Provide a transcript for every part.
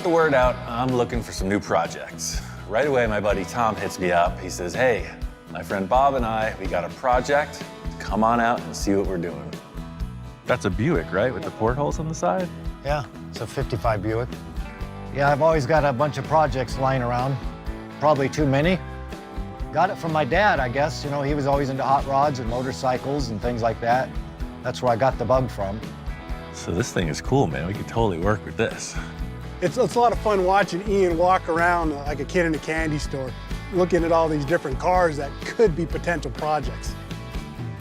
put the word out, I'm looking for some new projects. Right away, my buddy Tom hits me up. He says, hey, my friend Bob and I, we got a project. Come on out and see what we're doing. That's a Buick, right, with the portholes on the side? Yeah, it's a 55 Buick. Yeah, I've always got a bunch of projects lying around. Probably too many. Got it from my dad, I guess. You know, he was always into hot rods and motorcycles and things like that. That's where I got the bug from. So this thing is cool, man. We could totally work with this. It's a lot of fun watching Ian walk around like a kid in a candy store, looking at all these different cars that could be potential projects.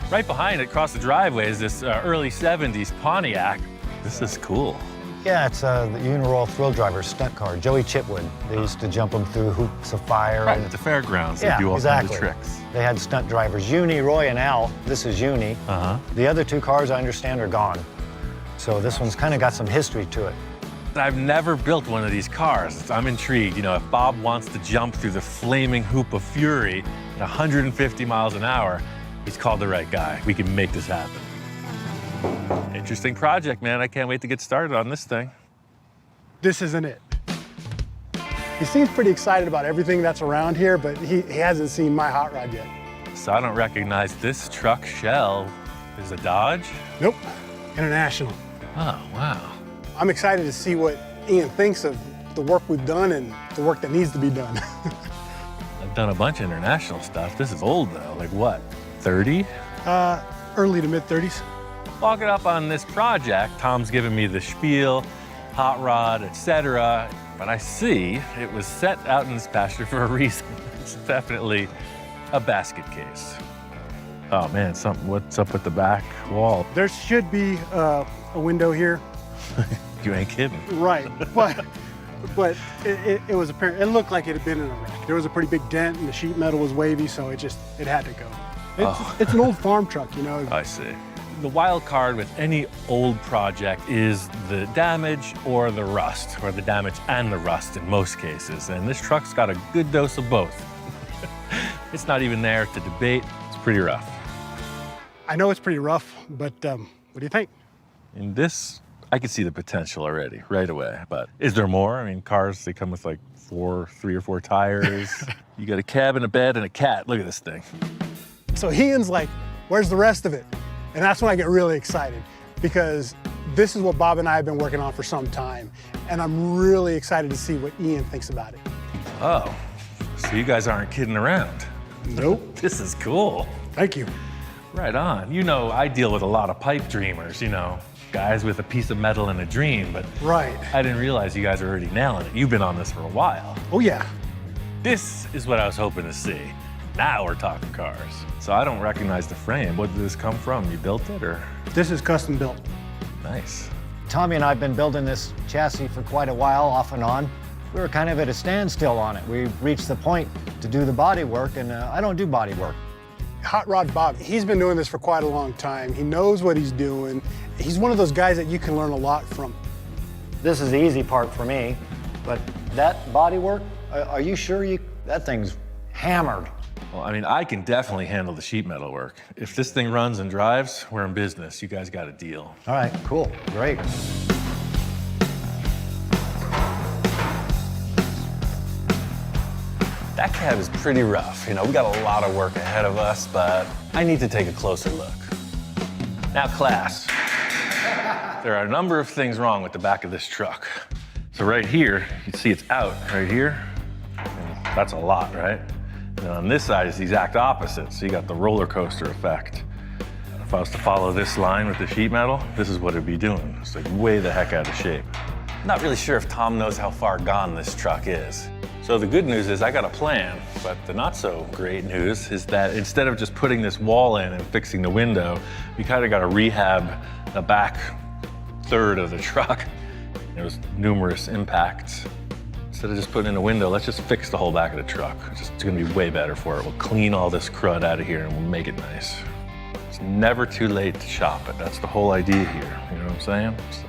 Right behind it, across the driveway, is this early 70s Pontiac. This is cool. Yeah, it's the Uniroyal Thrill Driver stunt car, Joey Chitwood. They used to jump them through hoops of fire. Right, and at the fairgrounds, yeah, they do all exactly. kinds of tricks. They had stunt drivers, Uni, Roy, and Al. This is Uni. The other two cars, I understand, are gone. So this one's kind of got some history to it. I've never built one of these cars. I'm intrigued. You know, if Bob wants to jump through the flaming hoop of fury at 150 miles an hour, he's called the right guy. We can make this happen. Interesting project, man. I can't wait to get started on this thing. This isn't it. He seems pretty excited about everything that's around here, but he hasn't seen my hot rod yet. So I don't recognize this truck shell. Is a Dodge? Nope, International. Oh, wow. I'm excited to see what Ian thinks of the work we've done and the work that needs to be done. I've done a bunch of international stuff. This is old, though. Like what, 30? Early to mid-30s. Walking up on this project, Tom's giving me the spiel, hot rod, etc. But I see it was set out in this pasture for a reason. It's definitely a basket case. Oh man, what's up with the back wall? There should be a window here. You ain't kidding. Right, but it was apparent. It looked like it had been in a wreck. There was a pretty big dent, and the sheet metal was wavy, so it had to go. It's an old farm truck, you know. I see. The wild card with any old project is the damage or the rust, or the damage and the rust in most cases. And this truck's got a good dose of both. It's not even there to debate. It's pretty rough. I know it's pretty rough, but what do you think? In this, I can see the potential already, right away. But is there more? I mean, cars, they come with like 3 or 4 tires. You got a cab and a bed and a cat. Look at this thing. So Ian's like, where's the rest of it? And that's when I get really excited, because this is what Bob and I have been working on for some time. And I'm really excited to see what Ian thinks about it. Oh, so you guys aren't kidding around. Nope. This is cool. Thank you. Right on. You know, I deal with a lot of pipe dreamers, you know, guys with a piece of metal and a dream, but right. I didn't realize you guys are already nailing it. You've been on this for a while. Oh, yeah. This is what I was hoping to see. Now we're talking cars. So I don't recognize the frame. What did this come from? You built it, or? This is custom built. Nice. Tommy and I have been building this chassis for quite a while, off and on. We were kind of at a standstill on it. We reached the point to do the body work, and I don't do body work. Hot Rod Bob, he's been doing this for quite a long time. He knows what he's doing. He's one of those guys that you can learn a lot from. This is the easy part for me, but that body work, are you sure that thing's hammered? Well, I mean, I can definitely handle the sheet metal work. If this thing runs and drives, we're in business. You guys got a deal. All right, cool, great. That cab is pretty rough. You know, we got a lot of work ahead of us, but I need to take a closer look. Now, class, there are a number of things wrong with the back of this truck. So right here, you see it's out right here. And that's a lot, right? And on this side is the exact opposite, so you got the roller coaster effect. If I was to follow this line with the sheet metal, this is what it'd be doing. It's like way the heck out of shape. Not really sure if Tom knows how far gone this truck is. So the good news is I got a plan, but the not so great news is that instead of just putting this wall in and fixing the window, we kind of got to rehab the back third of the truck. There was numerous impacts. Instead of just putting in a window, let's just fix the whole back of the truck. It's gonna be way better for it. We'll clean all this crud out of here and we'll make it nice. It's never too late to shop it. That's the whole idea here, you know what I'm saying? So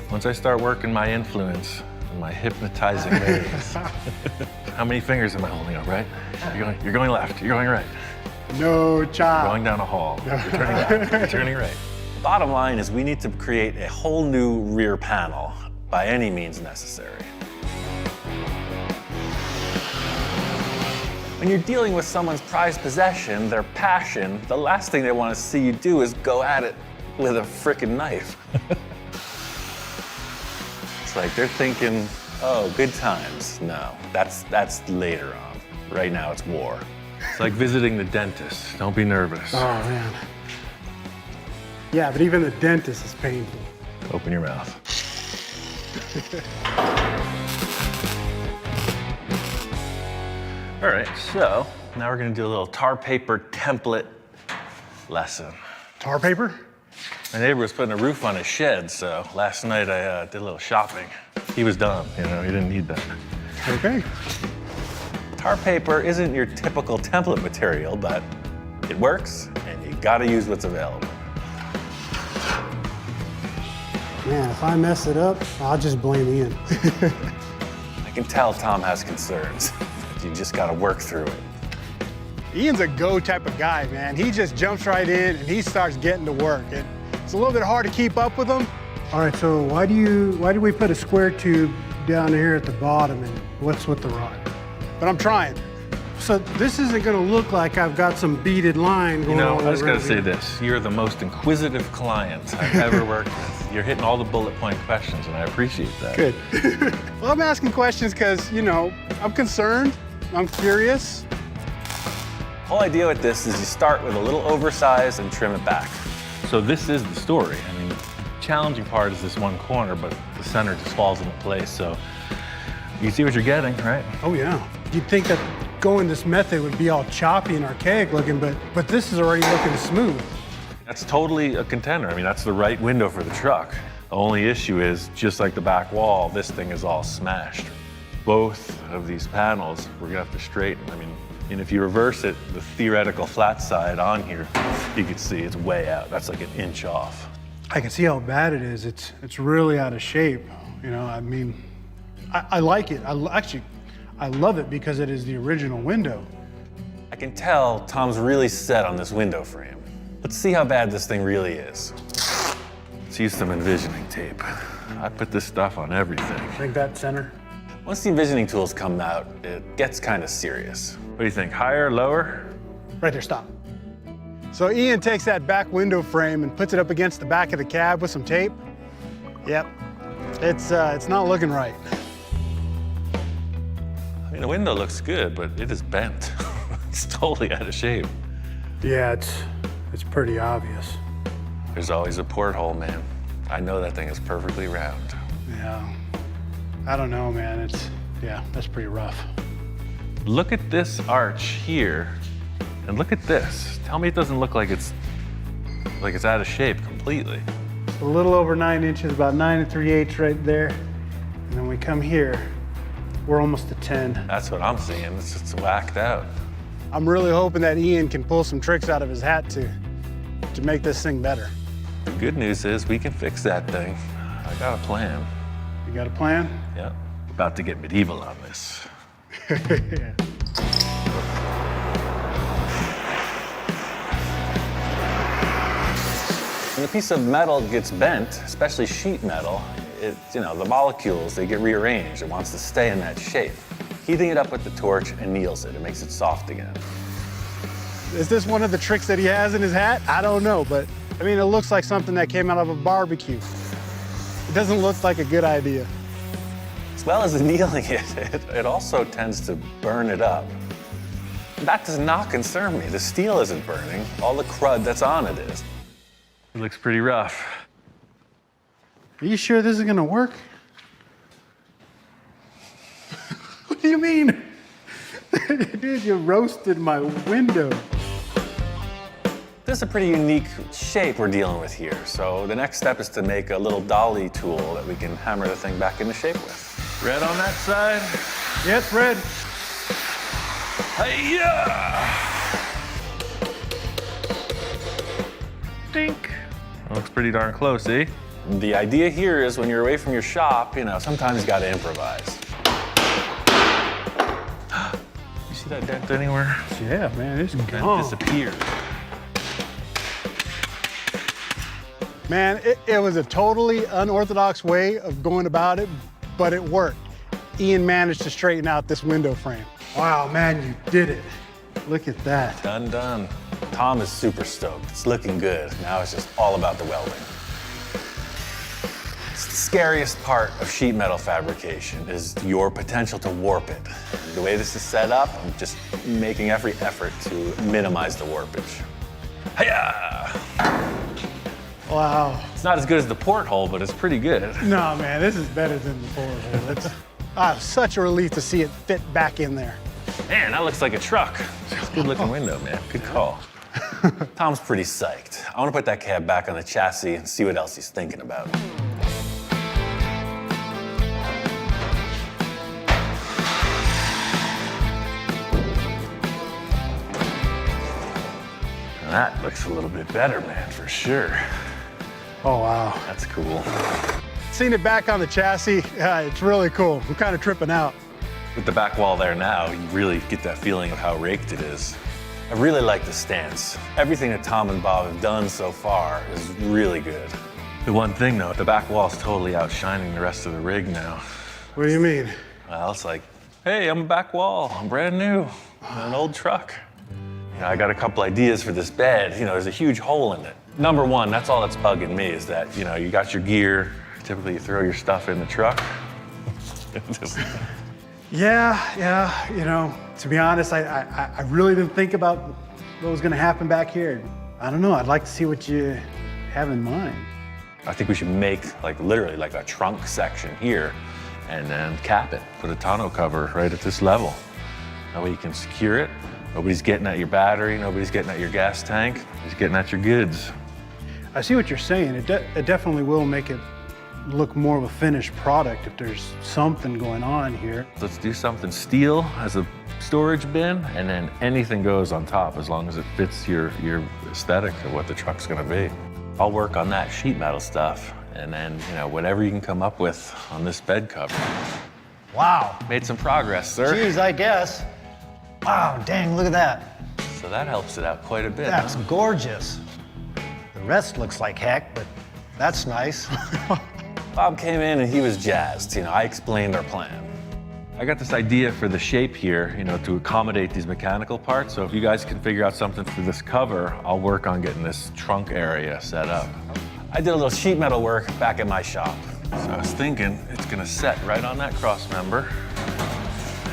once I start working my influence, my hypnotizing ways. How many fingers am I holding up, right? You're going left, you're going right. No child. Going down a hall, you're turning left, you're turning right. The bottom line is we need to create a whole new rear panel. by any means necessary. When you're dealing with someone's prized possession, their passion, the last thing they want to see you do is go at it with a frickin' knife. It's like they're thinking, oh, good times. No, that's later on. Right now it's war. It's like visiting the dentist. Don't be nervous. Oh, man. Yeah, but even the dentist is painful. Open your mouth. All right, so now we're gonna do a little tar paper template lesson. Tar paper? My neighbor was putting a roof on his shed, so last night I did a little shopping. He was done, you know, he didn't need that. Okay. Tar paper isn't your typical template material, but it works, and you gotta use what's available. Man, if I mess it up, I'll just blame Ian. I can tell Tom has concerns. You just gotta work through it. Ian's a go type of guy, man. He just jumps right in and he starts getting to work. It's a little bit hard to keep up with him. All right, so why do we put a square tube down here at the bottom and what's with the rod? But I'm trying. So this isn't gonna look like I've got some beaded line going on. You know, I just gotta say this. You're the most inquisitive client I've ever worked with. You're hitting all the bullet point questions, and I appreciate that. Good. Well, I'm asking questions because, you know, I'm concerned, I'm curious. The whole idea with this is you start with a little oversized and trim it back. So this is the story. I mean, the challenging part is this one corner, but the center just falls into place. So you see what you're getting, right? Oh, yeah. You'd think that going this method would be all choppy and archaic looking, but this is already looking smooth. That's totally a contender. I mean, that's the right window for the truck. The only issue is, just like the back wall, this thing is all smashed. Both of these panels, we're gonna have to straighten. I mean, and if you reverse it, the theoretical flat side on here, you can see it's way out. That's like 1 inch off. I can see how bad it is. It's really out of shape. You know, I mean, I like it. I love it because it is the original window. I can tell Tom's really set on this window frame. Let's see how bad this thing really is. Let's use some envisioning tape. I put this stuff on everything. Think that center? Once the envisioning tools come out, it gets kind of serious. What do you think, higher, lower? Right there, stop. So Ian takes that back window frame and puts it up against the back of the cab with some tape. Yep, it's not looking right. I mean, the window looks good, but it is bent. It's totally out of shape. Yeah, it's pretty obvious. There's always a porthole, man. I know that thing is perfectly round. Yeah, I don't know, man. Yeah, that's pretty rough. Look at this arch here, and look at this. Tell me it doesn't look like it's out of shape completely. A little over 9 inches, about 9 3/8 right there. And then we come here, we're almost to 10. That's what I'm seeing. It's whacked out. I'm really hoping that Ian can pull some tricks out of his hat to make this thing better. The good news is we can fix that thing. I got a plan. You got a plan? Yeah. About to get medieval on this. Yeah. When a piece of metal gets bent, especially sheet metal, the molecules, they get rearranged. It wants to stay in that shape. Heating it up with the torch anneals it. It makes it soft again. Is this one of the tricks that he has in his hat? I don't know, but I mean, it looks like something that came out of a barbecue. It doesn't look like a good idea. As well as annealing it also tends to burn it up. That does not concern me. The steel isn't burning. All the crud that's on it is. It looks pretty rough. Are you sure this is gonna work? What do you mean? Dude, you roasted my window. This is a pretty unique shape we're dealing with here. So the next step is to make a little dolly tool that we can hammer the thing back into shape with. Red on that side? Yeah, it's red. Hi-ya! Dink. That looks pretty darn close, eh? The idea here is when you're away from your shop, sometimes you gotta improvise. You see that dent anywhere? Yeah, man, it's Dent gone. disappeared. Man, it was a totally unorthodox way of going about it, but it worked. Ian managed to straighten out this window frame. Wow, man, you did it. Look at that. Done. Tom is super stoked. It's looking good. Now it's just all about the welding. It's the scariest part of sheet metal fabrication is your potential to warp it. The way this is set up, I'm just making every effort to minimize the warpage. Hiya! Wow. It's not as good as the porthole, but it's pretty good. No, man, this is better than the porthole. It's such a relief to see it fit back in there. Man, that looks like a truck. It's a good looking window, man. Good call. Tom's pretty psyched. I want to put that cab back on the chassis and see what else he's thinking about. That looks a little bit better, man, for sure. Oh, wow. That's cool. Seeing it back on the chassis, it's really cool. I'm kind of tripping out. With the back wall there now, you really get that feeling of how raked it is. I really like the stance. Everything that Tom and Bob have done so far is really good. The one thing though, the back wall's totally outshining the rest of the rig now. What do you mean? Well, it's like, hey, I'm a back wall. I'm brand new. I'm an old truck. You know, I got a couple ideas for this bed. You know, there's a huge hole in it. Number one, that's all that's bugging me is that, you know, you got your gear. Typically you throw your stuff in the truck. Yeah, you know, to be honest, I really didn't think about what was gonna happen back here. I don't know, I'd like to see what you have in mind. I think we should make literally like a trunk section here and then cap it. Put a tonneau cover right at this level. That way you can secure it. Nobody's getting at your battery, nobody's getting at your gas tank, nobody's getting at your goods. I see what you're saying. It definitely will make it look more of a finished product if there's something going on here. Let's do something steel as a storage bin, and then anything goes on top as long as it fits your aesthetic of what the truck's gonna be. I'll work on that sheet metal stuff, and then, you know, whatever you can come up with on this bed cover. Wow. Made some progress, sir. Geez, I guess. Wow, dang, look at that. So that helps it out quite a bit. That's huh? gorgeous. The rest looks like heck, but that's nice. Bob came in and he was jazzed. You know, I explained our plan. I got this idea for the shape here, you know, to accommodate these mechanical parts. So if you guys can figure out something for this cover, I'll work on getting this trunk area set up. I did a little sheet metal work back at my shop. So I was thinking it's gonna set right on that cross member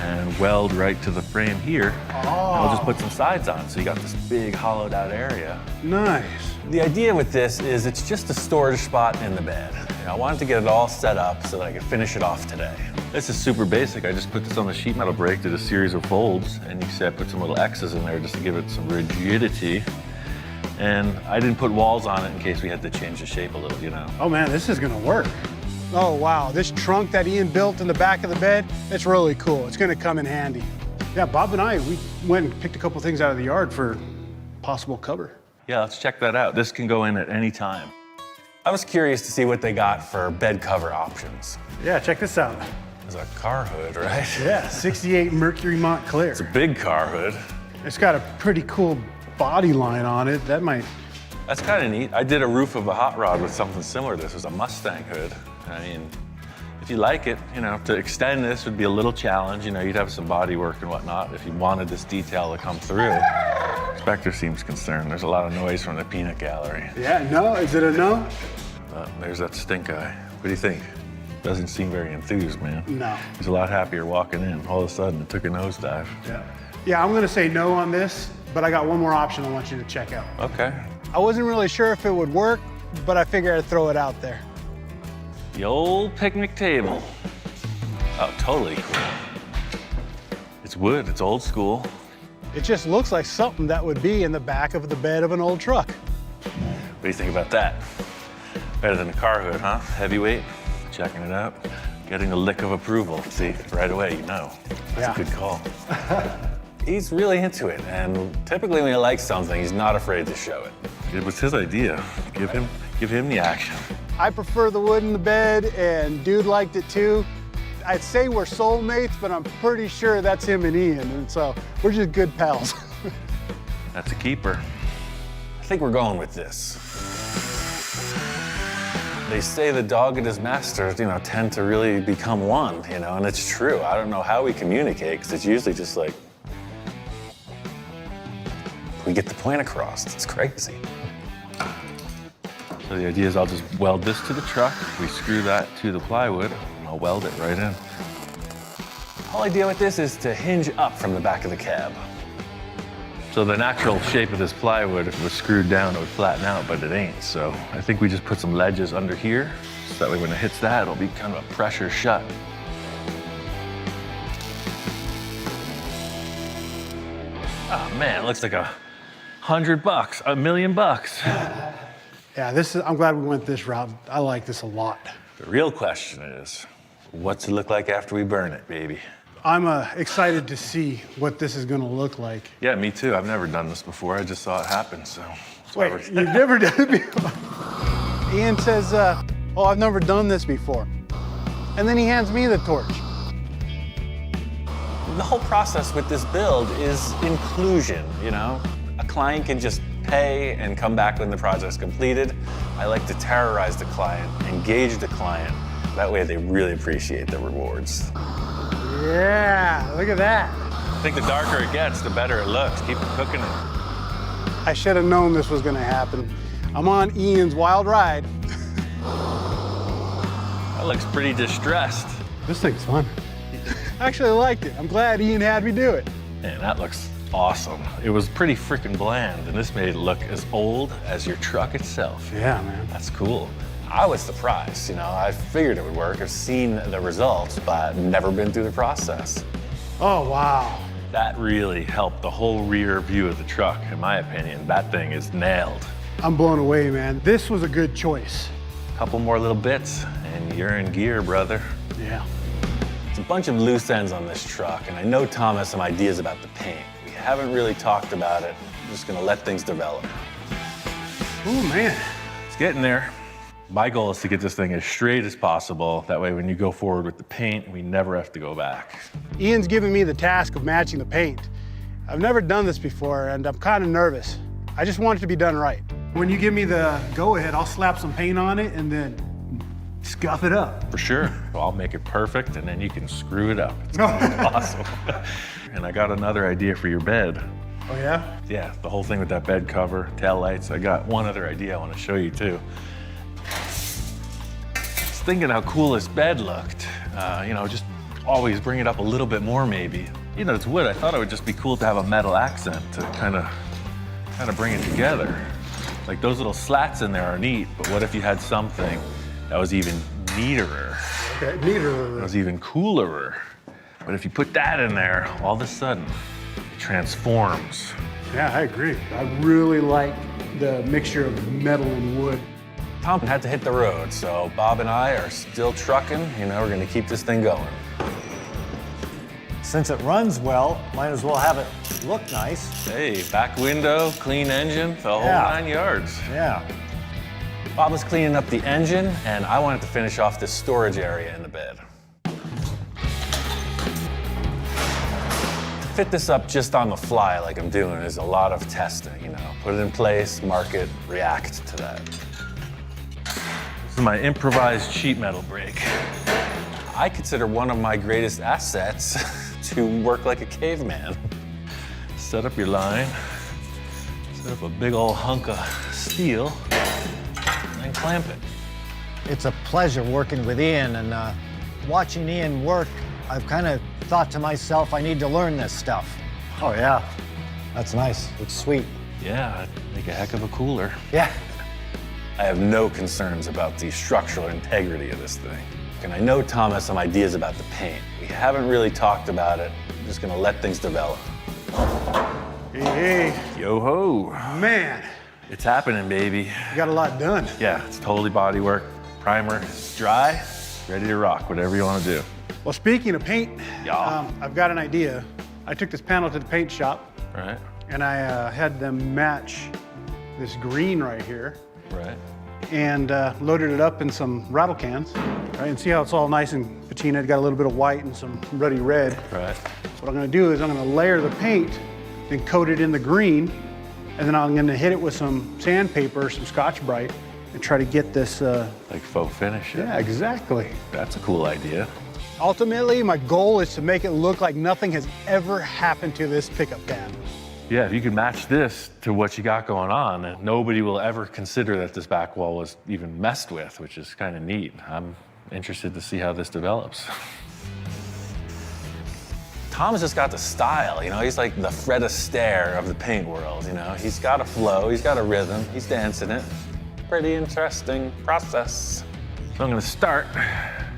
and weld right to the frame here. And I'll just put some sides on. So you got this big hollowed out area. Nice. The idea with this is it's just a storage spot in the bed. You know, I wanted to get it all set up so that I could finish it off today. This is super basic. I just put this on the sheet metal brake, did a series of folds, and you see I put some little X's in there just to give it some rigidity. And I didn't put walls on it in case we had to change the shape a little, you know. Oh man, this is gonna work. Oh wow, this trunk that Ian built in the back of the bed, it's really cool. It's gonna come in handy. Yeah, Bob and I, we went and picked a couple things out of the yard for possible cover. Yeah, let's check that out. This can go in at any time. I was curious to see what they got for bed cover options. Yeah, check this out. There's a car hood, right? Yeah, 68 Mercury Montclair. It's a big car hood. It's got a pretty cool body line on it. That might... That's kind of neat. I did a roof of a hot rod with something similar to this. It was a Mustang hood. I mean, if you like it, you know, to extend this would be a little challenge. You know, you'd have some body work and whatnot if you wanted this detail to come through. Inspector seems concerned. There's a lot of noise from the peanut gallery. Yeah, no? Is it a no? There's that stink eye. What do you think? Doesn't seem very enthused, man. No. He's a lot happier walking in. All of a sudden, it took a nosedive. Yeah, I'm gonna say no on this, but I got one more option I want you to check out. Okay. I wasn't really sure if it would work, but I figured I'd throw it out there. The old picnic table. Oh, totally cool. It's wood, it's old school. It just looks like something that would be in the back of the bed of an old truck. What do you think about that? Better than a car hood, huh? Heavyweight, checking it out. Getting the lick of approval. See, right away, you know. That's a good call. He's really into it, and typically when he likes something, he's not afraid to show it. It was his idea. Give him the action. I prefer the wood in the bed, and dude liked it too. I'd say we're soulmates, but I'm pretty sure that's him and Ian, and so we're just good pals. That's a keeper. I think we're going with this. They say the dog and his master, tend to really become one, and it's true. I don't know how we communicate, because it's usually just like, we get the point across. It's crazy. So the idea is I'll just weld this to the truck, we screw that to the plywood, and I'll weld it right in. The whole idea with this is to hinge up from the back of the cab. So the natural shape of this plywood, if it was screwed down, it would flatten out, but it ain't. So I think we just put some ledges under here, so that way when it hits that, it'll be kind of a pressure shut. Oh man, it looks like $100, $1 million. Yeah, I'm glad we went this route. I like this a lot. The real question is, what's it look like after we burn it, baby? I'm excited to see what this is gonna look like. Yeah, me too. I've never done this before. I just saw it happen, so. Wait, you've never done it before? Ian says, oh, I've never done this before. And then he hands me the torch. The whole process with this build is inclusion, A client can just pay and come back when the project's completed. I like to terrorize the client, engage the client. That way they really appreciate the rewards. Yeah, look at that. I think the darker it gets, the better it looks. Keep cooking it. I should have known this was gonna happen. I'm on Ian's wild ride. That looks pretty distressed. This thing's fun. I actually liked it. I'm glad Ian had me do it. Man, that looks awesome. It was pretty freaking bland, and this made it look as old as your truck itself. Yeah, man. That's cool. I was surprised, I figured it would work. I've seen the results, but never been through the process. Oh, wow. That really helped the whole rear view of the truck, in my opinion. That thing is nailed. I'm blown away, man. This was a good choice. Couple more little bits, and you're in gear, brother. Yeah. There's a bunch of loose ends on this truck, and I know Tom has some ideas about the paint. We haven't really talked about it. I'm just gonna let things develop. Oh, man. It's getting there. My goal is to get this thing as straight as possible. That way, when you go forward with the paint, we never have to go back. Ian's giving me the task of matching the paint. I've never done this before, and I'm kind of nervous. I just want it to be done right. When you give me the go-ahead, I'll slap some paint on it and then scuff it up. For sure. I'll make it perfect, and then you can screw it up. It's gonna be awesome. And I got another idea for your bed. Oh, yeah? Yeah, the whole thing with that bed cover, tail lights. I got one other idea I want to show you, too. Thinking how cool this bed looked, just always bring it up a little bit more maybe. It's wood. I thought it would just be cool to have a metal accent to kind of bring it together. Like those little slats in there are neat, but what if you had something that was even neaterer? Okay, neaterer. That was even coolerer. But if you put that in there, all of a sudden, it transforms. Yeah, I agree. I really like the mixture of metal and wood. Tom had to hit the road, so Bob and I are still trucking. We're gonna keep this thing going. Since it runs well, might as well have it look nice. Hey, back window, clean engine, the whole Yeah. 9 yards. Yeah. Bob was cleaning up the engine, and I wanted to finish off this storage area in the bed. To fit this up just on the fly like I'm doing is a lot of testing, Put it in place, mark it, react to that. This is my improvised sheet metal brake. I consider one of my greatest assets to work like a caveman. Set up your line, set up a big old hunk of steel, and clamp it. It's a pleasure working with Ian, and watching Ian work, I've kind of thought to myself, I need to learn this stuff. Oh, yeah. That's nice. It's sweet. Yeah, that'd make a heck of a cooler. Yeah. I have no concerns about the structural integrity of this thing. And I know Tom has some ideas about the paint. We haven't really talked about it. I'm just gonna let things develop. Hey, Yo-ho. man, It's happening, baby. you got a lot done. Yeah, it's totally body work. Primer, dry, ready to rock, whatever you wanna do. Well, speaking of paint, Yeah. I've got an idea. I took this panel to the paint shop, All right, and I had them match this green right here, right. and loaded it up in some rattle cans, right? And see how it's all nice and patina. It got a little bit of white and some ruddy red. Right. So what I'm gonna do is I'm gonna layer the paint, then coat it in the green, and then I'm gonna hit it with some sandpaper, some Scotch-Brite, and try to get this. Like faux finish. Yeah, exactly. That's a cool idea. Ultimately, my goal is to make it look like nothing has ever happened to this pickup cab. Yeah, if you can match this to what you got going on, and nobody will ever consider that this back wall was even messed with, which is kind of neat. I'm interested to see how this develops. Tom's just got the style, you know? He's like the Fred Astaire of the paint world, you know? He's got a flow, he's got a rhythm, he's dancing it. Pretty interesting process. So I'm gonna start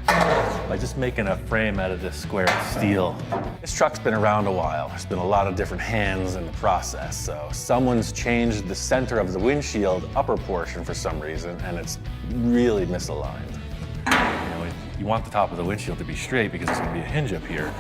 by just making a frame out of this square steel. This truck's been around a while. There's been a lot of different hands in the process, so someone's changed the center of the windshield upper portion for some reason, and it's really misaligned. You know, you want the top of the windshield to be straight because there's gonna be a hinge up here.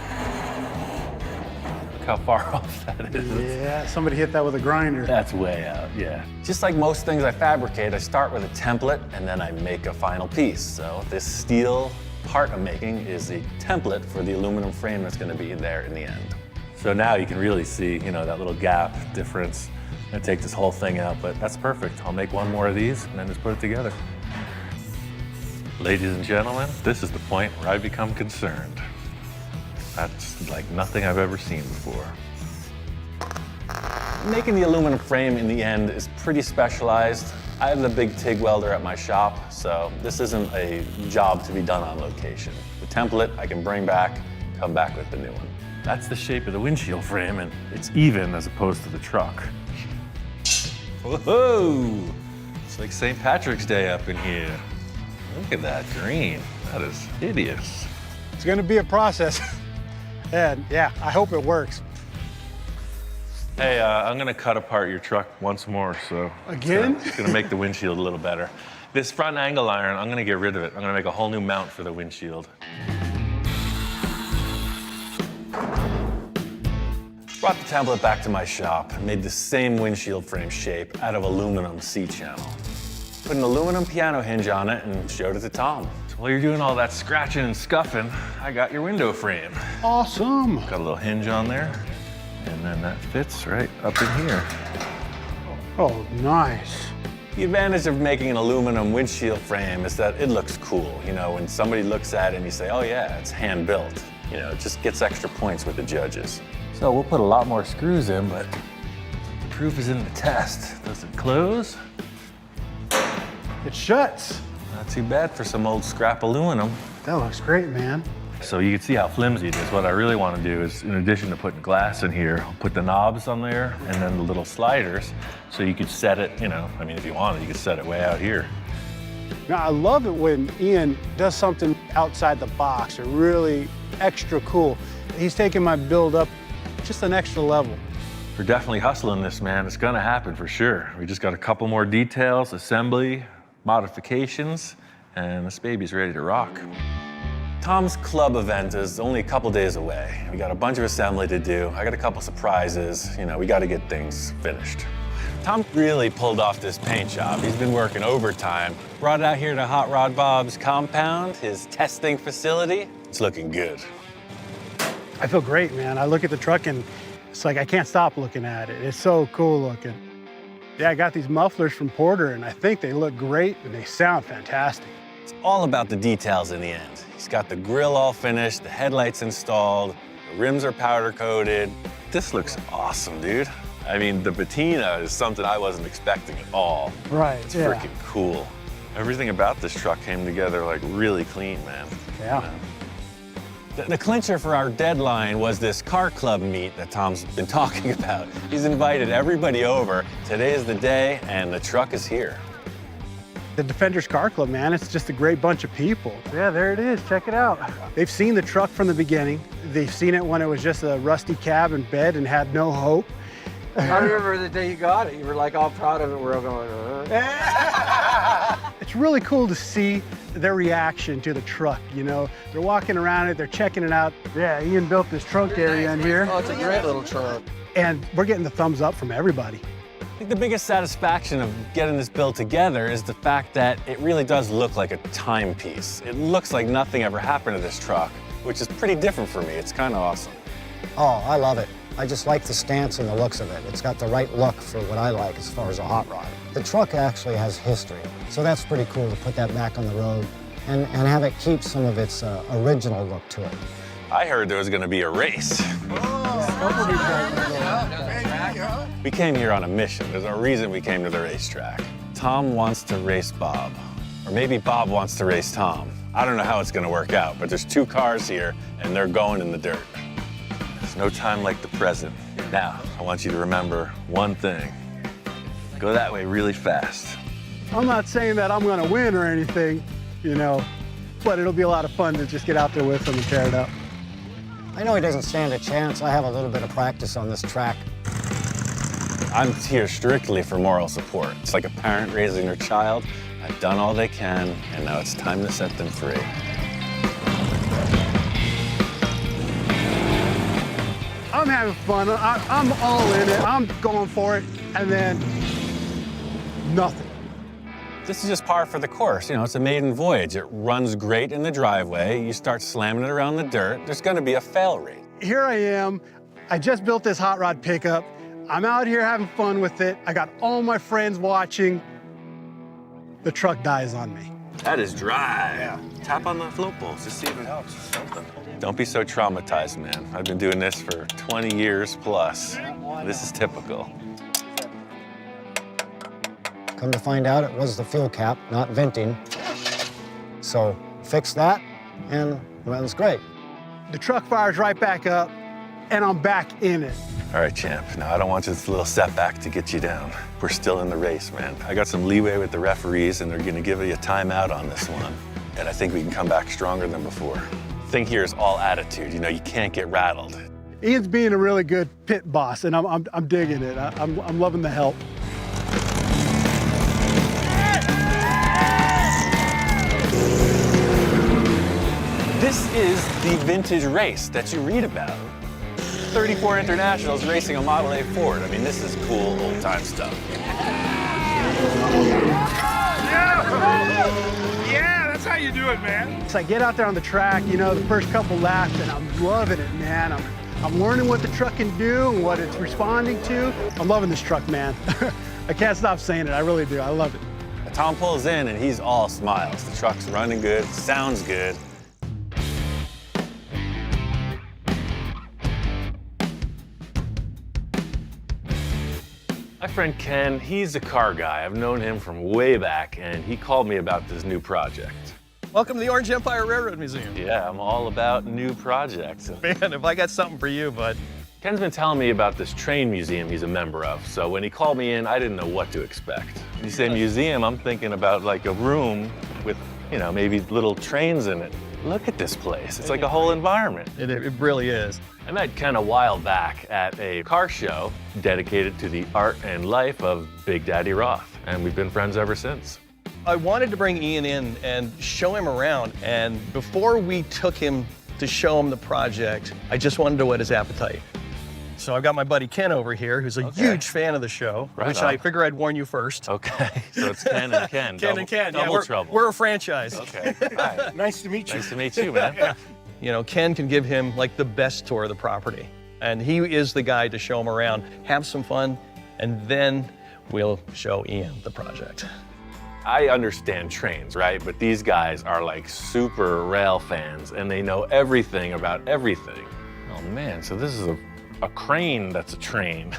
Look how far off that is. Yeah, somebody hit that with a grinder. That's way out, yeah. Just like most things I fabricate, I start with a template and then I make a final piece. So this steel part I'm making is a template for the aluminum frame that's gonna be there in the end. So now you can really see, you know, that little gap difference. I'm gonna take this whole thing out, but that's perfect. I'll make one more of these and then just put it together. Ladies and gentlemen, this is the point where I become concerned. That's like nothing I've ever seen before. Making the aluminum frame in the end is pretty specialized. I have the big TIG welder at my shop, so this isn't a job to be done on location. The template I can bring back, come back with the new one. That's the shape of the windshield frame, and it's even as opposed to the truck. Whoa! It's like St. Patrick's Day up in here. Look at that green. That is hideous. It's gonna be a process. And yeah, I hope it works. Hey, I'm gonna cut apart your truck once more, so. Again? It's gonna make the windshield a little better. This front angle iron, I'm gonna get rid of it. I'm gonna make a whole new mount for the windshield. Brought the template back to my shop and made the same windshield frame shape out of aluminum C-channel. Put an aluminum piano hinge on it and showed it to Tom. So while you're doing all that scratching and scuffing, I got your window frame. Awesome. Got a little hinge on there, and then that fits right up in here. Oh, nice. The advantage of making an aluminum windshield frame is that it looks cool. You know, when somebody looks at it and you say, oh yeah, it's hand built, you know, it just gets extra points with the judges. So we'll put a lot more screws in, but the proof is in the test. Does it close? It shuts. Not too bad for some old scrap aluminum. That looks great, man. So you can see how flimsy it is. What I really want to do is, in addition to putting glass in here, I'll put the knobs on there and then the little sliders so you could set it, you know, I mean, if you wanted, you could set it way out here. Now, I love it when Ian does something outside the box or really extra cool. He's taking my build up just an extra level. We're definitely hustling this, man. It's gonna happen for sure. We just got a couple more details, assembly, modifications, and this baby's ready to rock. Tom's club event is only a couple days away. We got a bunch of assembly to do. I got a couple surprises. You know, we gotta get things finished. Tom really pulled off this paint job. He's been working overtime. Brought it out here to Hot Rod Bob's compound, his testing facility. It's looking good. I feel great, man. I look at the truck and it's like I can't stop looking at it. It's so cool looking. Yeah, I got these mufflers from Porter and I think they look great and they sound fantastic. It's all about the details in the end. He's got the grill all finished, the headlights installed, the rims are powder coated. This looks awesome, dude. I mean, the patina is something I wasn't expecting at all. Right, It's freaking cool. Everything about this truck came together like really clean, man. Yeah. You know? The clincher for our deadline was this car club meet that Tom's been talking about. He's invited everybody over. Today is the day, and the truck is here. The Defenders Car Club, man, it's just a great bunch of people. Yeah, there it is. Check it out. They've seen the truck from the beginning. They've seen it when it was just a rusty cab and bed and had no hope. I remember the day you got it. You were like all proud of it. We're all going, It's really cool to see their reaction to the truck, you know. They're walking around it, they're checking it out. Yeah, Ian built this trunk area in here. Oh, it's a great little truck. And we're getting the thumbs up from everybody. I think the biggest satisfaction of getting this built together is the fact that it really does look like a timepiece. It looks like nothing ever happened to this truck, which is pretty different for me. It's kind of awesome. Oh, I love it. I just like the stance and the looks of it. It's got the right look for what I like as far as a hot rod. The truck actually has history, so that's pretty cool to put that back on the road and have it keep some of its original look to it. I heard there was going to be a race. We came here on a mission. There's a reason we came to the racetrack. Tom wants to race Bob, or maybe Bob wants to race Tom. I don't know how it's going to work out, but there's 2 cars here, and they're going in the dirt. There's no time like the present. Now, I want you to remember one thing. Go that way really fast. I'm not saying that I'm gonna win or anything, you know, but it'll be a lot of fun to just get out there with him and tear it up. I know he doesn't stand a chance. I have a little bit of practice on this track. I'm here strictly for moral support. It's like a parent raising their child. I've done all they can, and now it's time to set them free. I'm having fun. I'm all in it. I'm going for it, and then nothing. This is just par for the course. You know, it's a maiden voyage. It runs great in the driveway. You start slamming it around the dirt, there's gonna be a fail rate. Here I am. I just built this hot rod pickup. I'm out here having fun with it. I got all my friends watching. The truck dies on me. That is dry. Yeah. Tap on the float bowls, just see if it helps. Something. Don't be so traumatized, man. I've been doing this for 20 years plus. This is typical. Come to find out, it was the fuel cap, not venting. So fix that, and it runs great. The truck fires right back up, and I'm back in it. All right, champ. Now, I don't want this little setback to get you down. We're still in the race, man. I got some leeway with the referees, and they're gonna give you a timeout on this one. And I think we can come back stronger than before. The thing here is all attitude. You know, you can't get rattled. Ian's being a really good pit boss, and I'm digging it. I'm loving the help. This is the vintage race that you read about. 34 Internationals racing a Model A Ford. I mean, this is cool old-time stuff. Yeah, that's how you do it, man. So I get out there on the track, you know, the first couple laps, and I'm loving it, man. I'm learning what the truck can do and what it's responding to. I'm loving this truck, man. I can't stop saying it. I really do. I love it. Tom pulls in, and he's all smiles. The truck's running good, sounds good. My friend Ken, he's a car guy. I've known him from way back, and he called me about this new project. Welcome to the Orange Empire Railroad Museum. Yeah, I'm all about new projects. Man, if I got something for you, bud. Ken's been telling me about this train museum he's a member of, so when he called me in, I didn't know what to expect. When you say museum, I'm thinking about like a room with, you know, maybe little trains in it. Look at this place. It's like a whole environment. It really is. I met Ken a while back at a car show dedicated to the art and life of Big Daddy Roth, and we've been friends ever since. I wanted to bring Ian in and show him around, and before we took him to show him the project, I just wanted to whet his appetite. So I've got my buddy Ken over here, who's a huge fan of the show, Right which on. I figure I'd warn you first. Okay, so it's Ken and Ken. Ken and Ken, yeah, Double trouble. we're a franchise. Okay, hi. Nice to meet you. Nice to meet you, man. You know, Ken can give him like the best tour of the property. And he is the guy to show him around, have some fun, and then we'll show Ian the project. I understand trains, right? But these guys are like super rail fans, and they know everything about everything. Oh man, so this is a crane that's a train.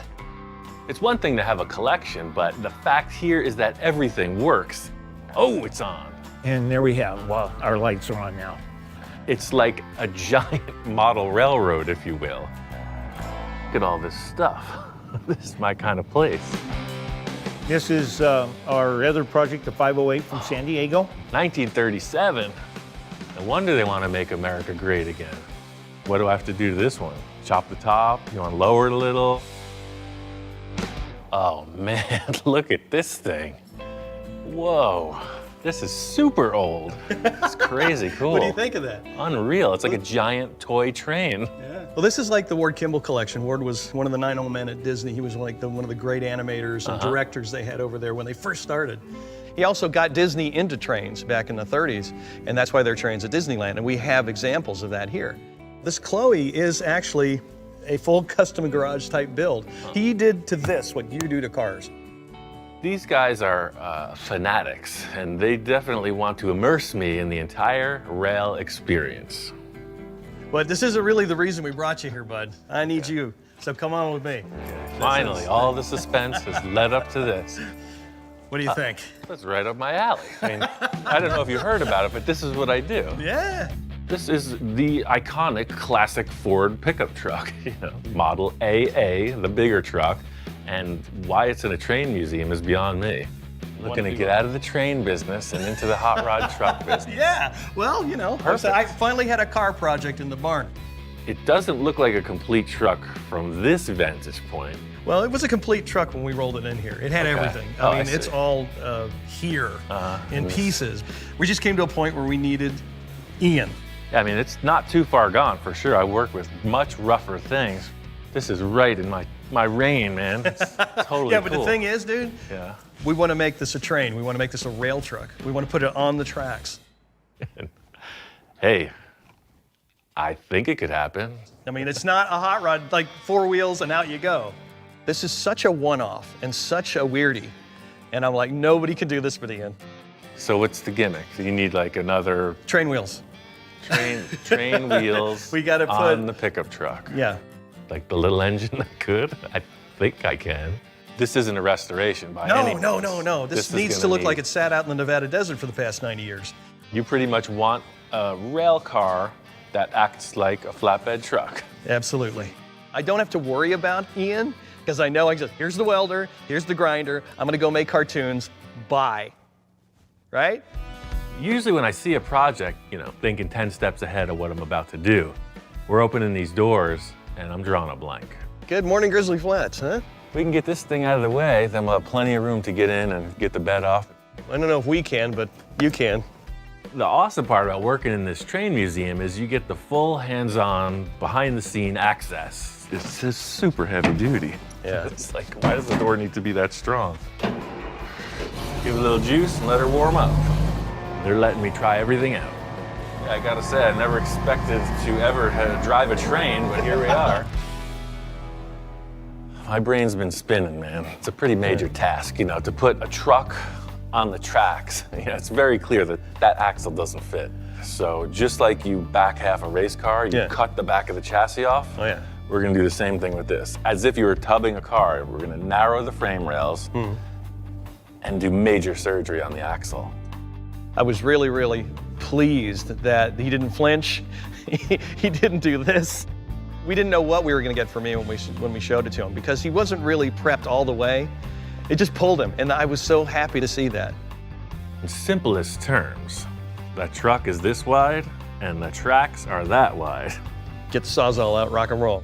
It's one thing to have a collection, but the fact here is that everything works. Oh, it's on. And there we have, well, our lights are on now. It's like a giant model railroad, if you will. Look at all this stuff. This is my kind of place. This is our other project, the 508 from San Diego. 1937. No wonder they want to make America great again. What do I have to do to this one? Chop the top? You want to lower it a little? Oh man, look at this thing. Whoa, this is super old. It's crazy cool. What do you think of that? Unreal, it's like a giant toy train. Well, this is like the Ward Kimball collection. Ward was one of the 9 old men at Disney. He was like one of the great animators and directors they had over there when they first started. He also got Disney into trains back in the 30s, and that's why there are trains at Disneyland, and we have examples of that here. This Chloe is actually a full custom garage type build. He did to this what you do to cars. These guys are fanatics, and they definitely want to immerse me in the entire rail experience. But this isn't really the reason we brought you here, bud. I need you, so come on with me. Finally, all the suspense has led up to this. What do you think? That's right up my alley. I mean, I don't know if you heard about it, but this is what I do. Yeah. This is the iconic classic Ford pickup truck, model AA, the bigger truck. And why it's in a train museum is beyond me. Looking to get out of the train business and into the hot rod truck business. Yeah, well, Perfect. I finally had a car project in the barn. It doesn't look like a complete truck from this vantage point. Well, it was a complete truck when we rolled it in here. It had everything. Oh, I mean, I it's see. all here in pieces. We just came to a point where we needed Ian. I mean, it's not too far gone for sure. I work with much rougher things. This is right in my reign, man. It's totally Yeah, but cool. the thing is, dude, Yeah. we want to make this a train. We want to make this a rail truck. We want to put it on the tracks. Hey, I think it could happen. I mean, it's not a hot rod, like 4 wheels and out you go. This is such a one-off and such a weirdie. And I'm like, nobody can do this but Ian. So what's the gimmick? You need like another Train wheels. train wheels We gotta on put- the pickup truck. Yeah. Like the little engine that could? I think I can. This isn't a restoration by any means. No. This is needs to gonna look like need- it sat out in the Nevada desert for the past 90 years. You pretty much want a rail car that acts like a flatbed truck. Absolutely. I don't have to worry about Ian because I know here's the welder, here's the grinder, I'm gonna go make cartoons, bye. Right? Usually when I see a project, thinking 10 steps ahead of what I'm about to do, we're opening these doors and I'm drawing a blank. Good morning, Grizzly Flats, huh? We can get this thing out of the way, then we'll have plenty of room to get in and get the bed off. I don't know if we can, but you can. The awesome part about working in this train museum is you get the full hands-on, behind-the-scene access. It's just super heavy duty. Yeah. It's like, why does the door need to be that strong? Give it a little juice and let her warm up. They're letting me try everything out. Yeah, I gotta say, I never expected to ever drive a train, but here we are. My brain's been spinning, man. It's a pretty major task, to put a truck on the tracks. It's very clear that that axle doesn't fit. So just like you back half a race car, you cut the back of the chassis off. Oh, yeah. We're gonna do the same thing with this. As if you were tubbing a car, we're gonna narrow the frame rails and do major surgery on the axle. I was really, really pleased that he didn't flinch. He didn't do this. We didn't know what we were gonna get from me when we showed it to him because he wasn't really prepped all the way. It just pulled him, and I was so happy to see that. In simplest terms, that truck is this wide and the tracks are that wide. Get the Sawzall out, rock and roll.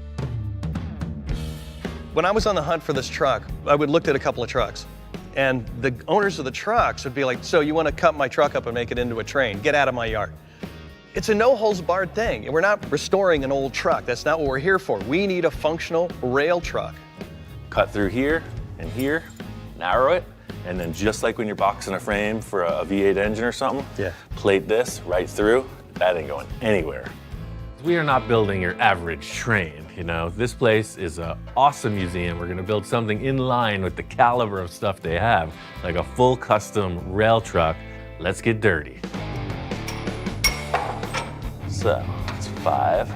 When I was on the hunt for this truck, I would look at a couple of trucks, and the owners of the trucks would be like, so you want to cut my truck up and make it into a train? Get out of my yard. It's a no-holds-barred thing, and we're not restoring an old truck. That's not what we're here for. We need a functional rail truck. Cut through here and here, narrow it, and then just like when you're boxing a frame for a V8 engine or something, plate this right through. That ain't going anywhere. We are not building your average train, This place is an awesome museum. We're gonna build something in line with the caliber of stuff they have, like a full custom rail truck. Let's get dirty. So, it's 5,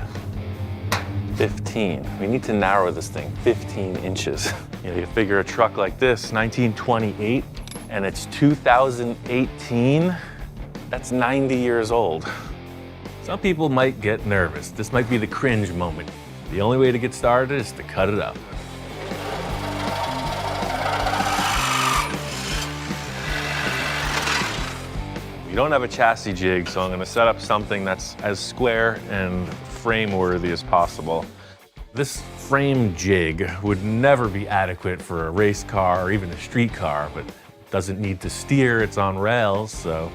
15. We need to narrow this thing 15 inches. You figure a truck like this, 1928, and it's 2018, that's 90 years old. Some people might get nervous. This might be the cringe moment. The only way to get started is to cut it up. We don't have a chassis jig, so I'm gonna set up something that's as square and frame-worthy as possible. This frame jig would never be adequate for a race car or even a street car, but it doesn't need to steer, it's on rails, so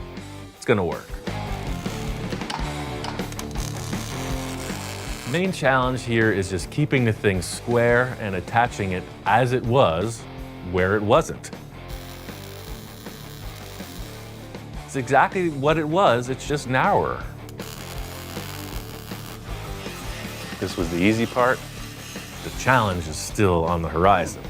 it's gonna work. The main challenge here is just keeping the thing square and attaching it as it was where it wasn't. It's exactly what it was, it's just narrower. This was the easy part. The challenge is still on the horizon.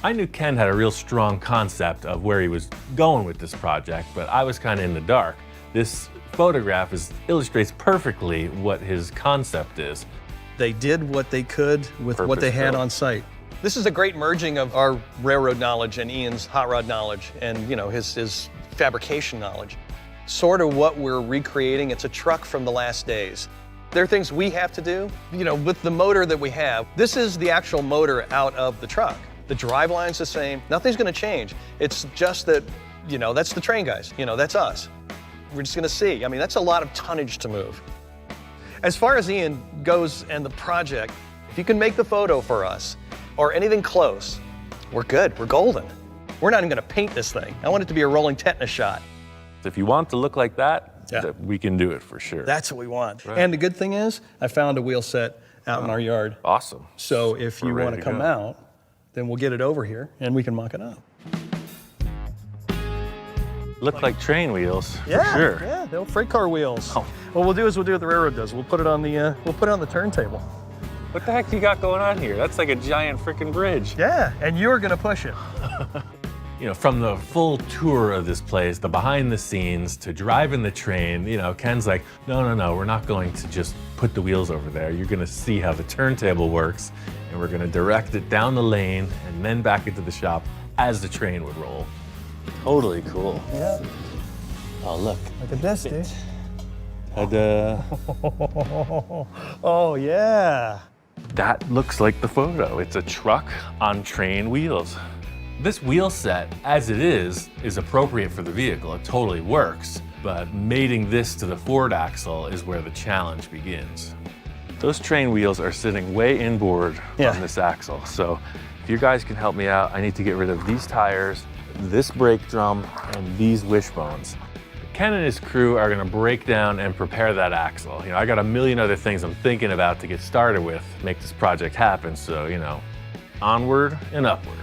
I knew Ken had a real strong concept of where he was going with this project, but I was kind of in the dark. This photograph illustrates perfectly what his concept is. They did what they could with what they had on site. This is a great merging of our railroad knowledge and Ian's hot rod knowledge and his fabrication knowledge. Sort of what we're recreating. It's a truck from the last days. There are things we have to do, with the motor that we have. This is the actual motor out of the truck. The driveline's the same. Nothing's going to change. It's just that, that's the train guys. That's us. We're just going to see. I mean, that's a lot of tonnage to move. As far as Ian goes and the project, if you can make the photo for us or anything close, we're good. We're golden. We're not even going to paint this thing. I want it to be a rolling tetanus shot. If you want to look like that, we can do it for sure. That's what we want. Right. And the good thing is, I found a wheel set out in our yard. Awesome. So if you want to come out, then we'll get it over here and we can mock it up. Look like train wheels, Yeah, for sure. yeah, they're freight car wheels. Oh. What we'll do is we'll do what the railroad does. We'll put it on the turntable. What the heck you got going on here? That's like a giant freaking bridge. Yeah, and you're gonna push it. From the full tour of this place, the behind the scenes, to driving the train, Ken's like, no, we're not going to just put the wheels over there. You're gonna see how the turntable works, and we're gonna direct it down the lane and then back into the shop as the train would roll. Totally cool. Yeah. Oh, look. Look at this, dude. Ta-da. Oh, yeah. That looks like the photo. It's a truck on train wheels. This wheel set, as it is appropriate for the vehicle. It totally works, but mating this to the Ford axle is where the challenge begins. Those train wheels are sitting way inboard on this axle. So if you guys can help me out, I need to get rid of these tires, this brake drum, and these wishbones. Ken and his crew are gonna break down and prepare that axle. I got a million other things I'm thinking about to get started with, make this project happen, so, onward and upward.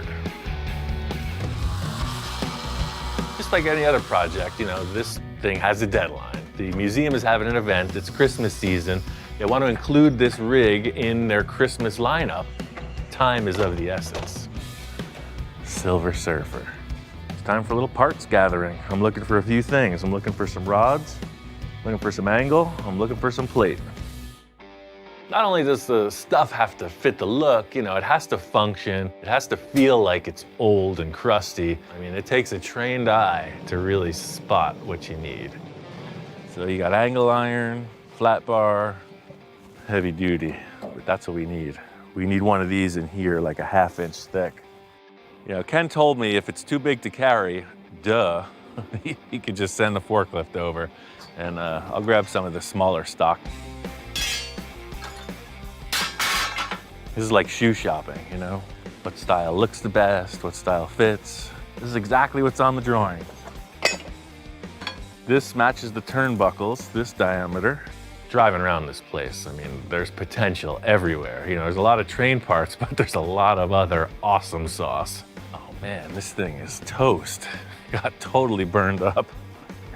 Just like any other project, this thing has a deadline. The museum is having an event, it's Christmas season. They want to include this rig in their Christmas lineup. Time is of the essence. Silver Surfer. It's time for a little parts gathering. I'm looking for a few things. I'm looking for some rods, looking for some angle, I'm looking for some plate. Not only does the stuff have to fit the look, it has to function. It has to feel like it's old and crusty. I mean, it takes a trained eye to really spot what you need. So you got angle iron, flat bar, heavy duty, but that's what we need. We need one of these in here, like a 1/2 inch thick. Ken told me if it's too big to carry, duh, he could just send the forklift over, and I'll grab some of the smaller stock. This is like shoe shopping, What style looks the best, what style fits. This is exactly what's on the drawing. This matches the turnbuckles, this diameter. Driving around this place, I mean, there's potential everywhere. There's a lot of train parts, but there's a lot of other awesome sauce. Oh man, this thing is toast. Got totally burned up.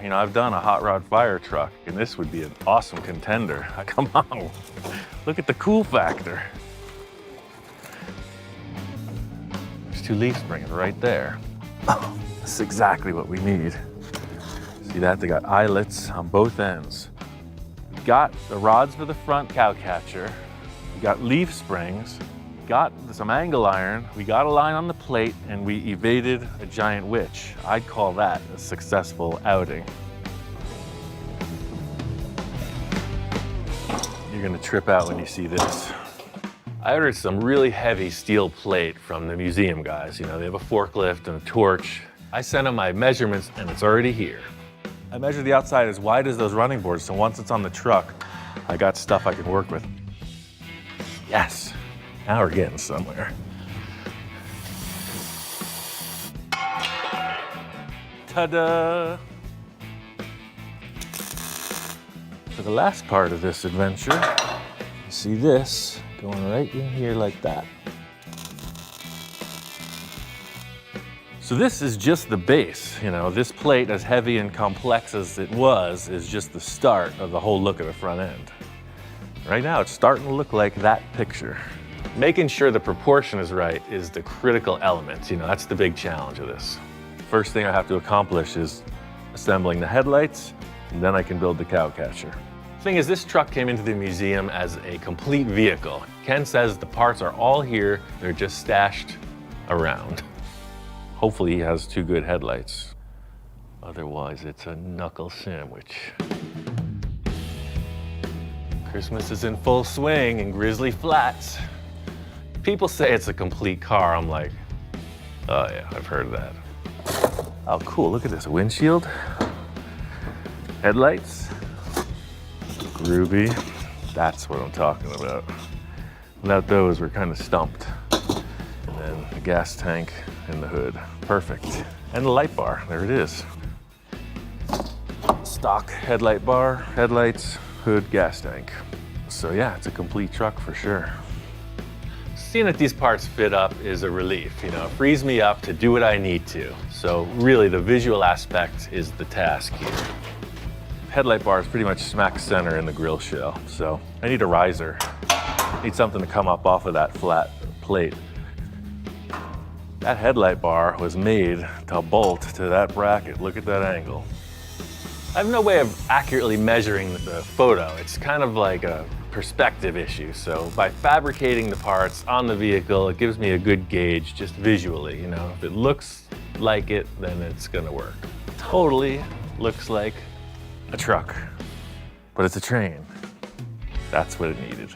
I've done a hot rod fire truck, and this would be an awesome contender. Come on, look at the cool factor. There's 2 leaf springs right there. Oh, this is exactly what we need. See that? They got eyelets on both ends. We got the rods for the front cow catcher. We got leaf springs. We got some angle iron. We got a line on the plate, and we evaded a giant witch. I'd call that a successful outing. You're gonna trip out when you see this. I ordered some really heavy steel plate from the museum guys. They have a forklift and a torch. I sent them my measurements, and it's already here. I measured the outside as wide as those running boards, so once it's on the truck, I got stuff I can work with. Yes, now we're getting somewhere. Ta-da! For the last part of this adventure, you see this going right in here like that. So this is just the base. This plate, as heavy and complex as it was, is just the start of the whole look of the front end. Right now, it's starting to look like that picture. Making sure the proportion is right is the critical element. You know, that's the big challenge of this. First thing I have to accomplish is assembling the headlights, and then I can build the cow catcher. Thing is, this truck came into the museum as a complete vehicle. Ken says the parts are all here, they're just stashed around. Hopefully he has 2 good headlights. Otherwise, it's a knuckle sandwich. Christmas is in full swing in Grizzly Flats. People say it's a complete car. I'm like, oh yeah, I've heard that. Oh cool, look at this, windshield, headlights, groovy. That's what I'm talking about. Without those, we're kind of stumped. And then the gas tank and the hood, perfect. And the light bar, there it is. Stock headlight bar, headlights, hood, gas tank. So yeah, it's a complete truck for sure. Seeing that these parts fit up is a relief, you know, it frees me up to do what I need to. So really the visual aspect is the task here. Headlight bar is pretty much smack center in the grille shell, so I need a riser. Need something to come up off of that flat plate. That headlight bar was made to bolt to that bracket. Look at that angle. I have no way of accurately measuring the photo. It's kind of like a perspective issue. So by fabricating the parts on the vehicle, it gives me a good gauge just visually. You know, if it looks like it, then it's gonna work. Totally looks like a truck, but it's a train. That's what it needed.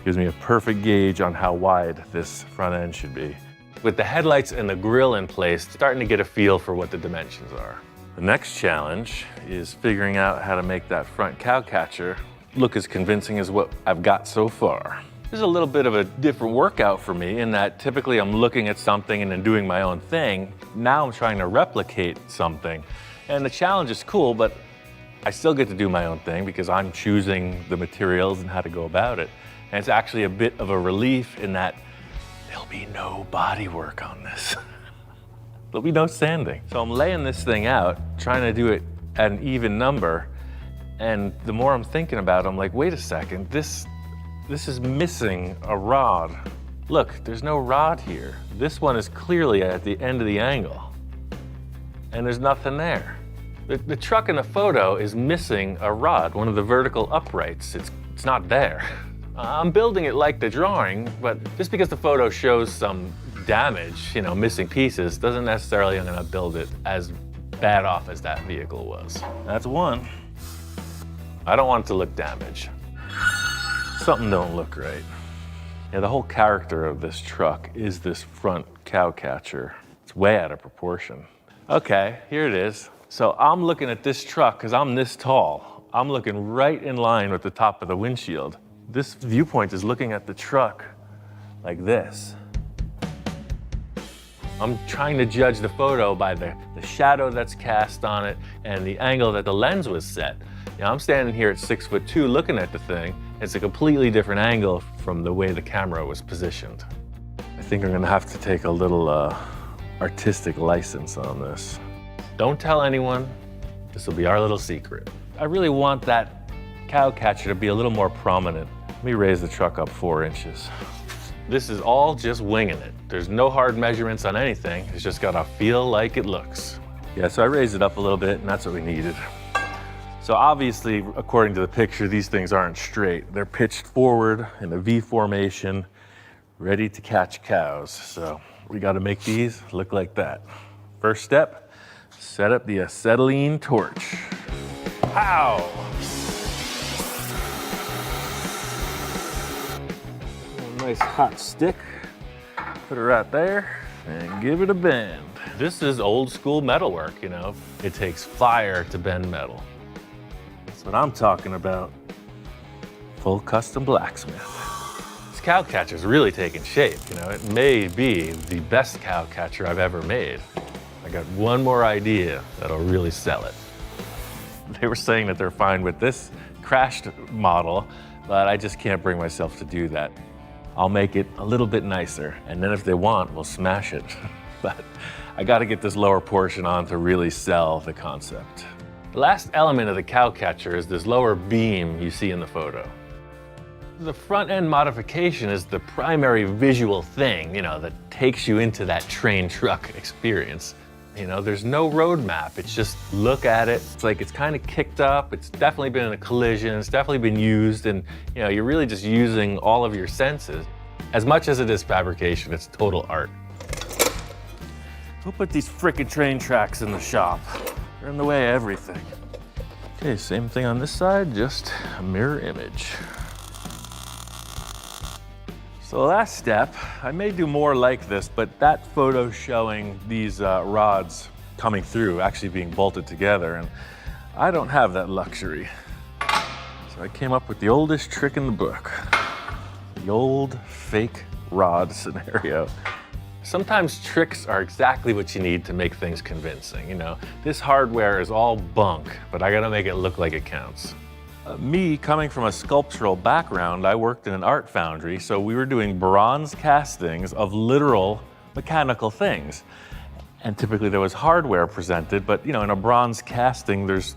Gives me a perfect gauge on how wide this front end should be. With the headlights and the grille in place, starting to get a feel for what the dimensions are. The next challenge is figuring out how to make that front cow catcher look as convincing as what I've got so far. This is a little bit of a different workout for me in that typically I'm looking at something and then doing my own thing. Now I'm trying to replicate something. And the challenge is cool, but I still get to do my own thing because I'm choosing the materials and how to go about it. And it's actually a bit of a relief in that there'll be no body work on this. There'll be no sanding. So I'm laying this thing out, trying to do it at an even number. And the more I'm thinking about it, I'm like, wait a second, this is missing a rod. Look, there's no rod here. This one is clearly at the end of the angle. And there's nothing there. The truck in the photo is missing a rod, one of the vertical uprights. It's not there. I'm building it like the drawing, but just because the photo shows some damage, you know, missing pieces, doesn't necessarily I'm gonna build it as bad off as that vehicle was. That's one. I don't want it to look damaged. Something don't look right. Yeah, the whole character of this truck is this front cow catcher. It's way out of proportion. Okay, here it is. So I'm looking at this truck because I'm this tall. I'm looking right in line with the top of the windshield. This viewpoint is looking at the truck like this. I'm trying to judge the photo by the shadow that's cast on it and the angle that the lens was set. You know, I'm standing here at 6'2" looking at the thing. It's a completely different angle from the way the camera was positioned. I think I'm gonna have to take a little artistic license on this. Don't tell anyone. This will be our little secret. I really want that cow catcher to be a little more prominent. Let me raise the truck up 4 inches. This is all just winging it. There's no hard measurements on anything. It's just gotta feel like it looks. Yeah, so I raised it up a little bit and that's what we needed. So obviously, according to the picture, these things aren't straight. They're pitched forward in a V formation, ready to catch cows. So we gotta make these look like that. First step, set up the acetylene torch. Pow! Nice hot stick. Put it right there and give it a bend. This is old school metalwork, you know. It takes fire to bend metal. That's what I'm talking about. Full custom blacksmith. This cow catcher's really taking shape, you know. It may be the best cow catcher I've ever made. I got one more idea that'll really sell it. They were saying that they're fine with this crashed model, but I just can't bring myself to do that. I'll make it a little bit nicer, and then if they want, we'll smash it. But I gotta get this lower portion on to really sell the concept. The last element of the cow catcher is this lower beam you see in the photo. The front end modification is the primary visual thing, you know, that takes you into that train truck experience. You know, there's no roadmap. It's just look at it. It's like it's kind of kicked up. It's definitely been in a collision. It's definitely been used. And, you know, you're really just using all of your senses. As much as it is fabrication, it's total art. Who put these frickin' train tracks in the shop? They're in the way of everything. Okay, same thing on this side, just a mirror image. So the last step, I may do more like this, but that photo showing these rods coming through, actually being bolted together, and I don't have that luxury. So I came up with the oldest trick in the book, the old fake rod scenario. Sometimes tricks are exactly what you need to make things convincing. You know, this hardware is all bunk, but I gotta make it look like it counts. Me, coming from a sculptural background, I worked in an art foundry, so we were doing bronze castings of literal mechanical things. And typically there was hardware presented, but you know, in a bronze casting, it's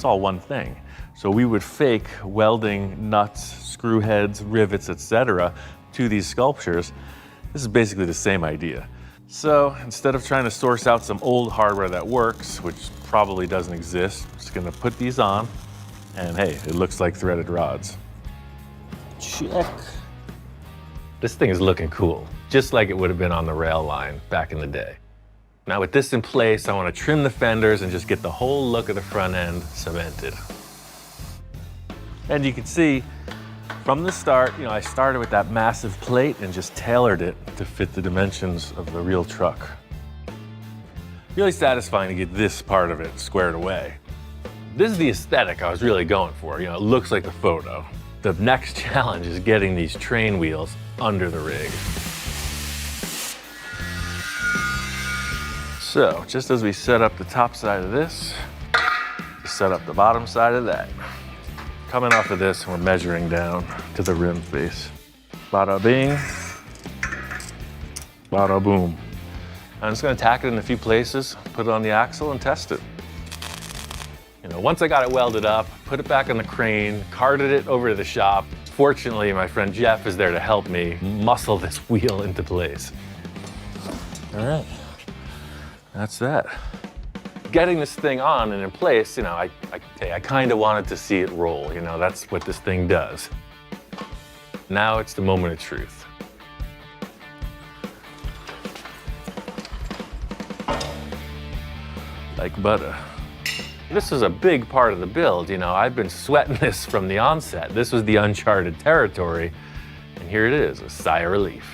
all one thing. So we would fake welding nuts, screw heads, rivets, etc. to these sculptures. This is basically the same idea. So instead of trying to source out some old hardware that works, which probably doesn't exist, I'm just gonna put these on, and hey, it looks like threaded rods. Check. This thing is looking cool, just like it would have been on the rail line back in the day. Now with this in place, I want to trim the fenders and just get the whole look of the front end cemented. And you can see from the start, you know, I started with that massive plate and just tailored it to fit the dimensions of the real truck. Really satisfying to get this part of it squared away. This is the aesthetic I was really going for. You know, it looks like the photo. The next challenge is getting these train wheels under the rig. So, just as we set up the top side of this, set up the bottom side of that. Coming off of this, we're measuring down to the rim face. Bada bing, bada boom. I'm just gonna tack it in a few places, put it on the axle and test it. You know, once I got it welded up, put it back on the crane, carted it over to the shop. Fortunately, my friend Jeff is there to help me muscle this wheel into place. All right, that's that. Getting this thing on and in place, you know, I kind of wanted to see it roll. You know, that's what this thing does. Now it's the moment of truth. Like butter. This is a big part of the build. You know, I've been sweating this from the onset. This was the uncharted territory, and here it is, a sigh of relief.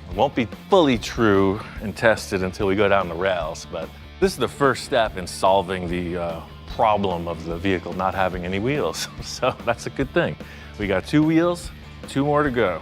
It won't be fully true and tested until we go down the rails, but this is the first step in solving the problem of the vehicle not having any wheels. So that's a good thing. We got 2 wheels, 2 more to go.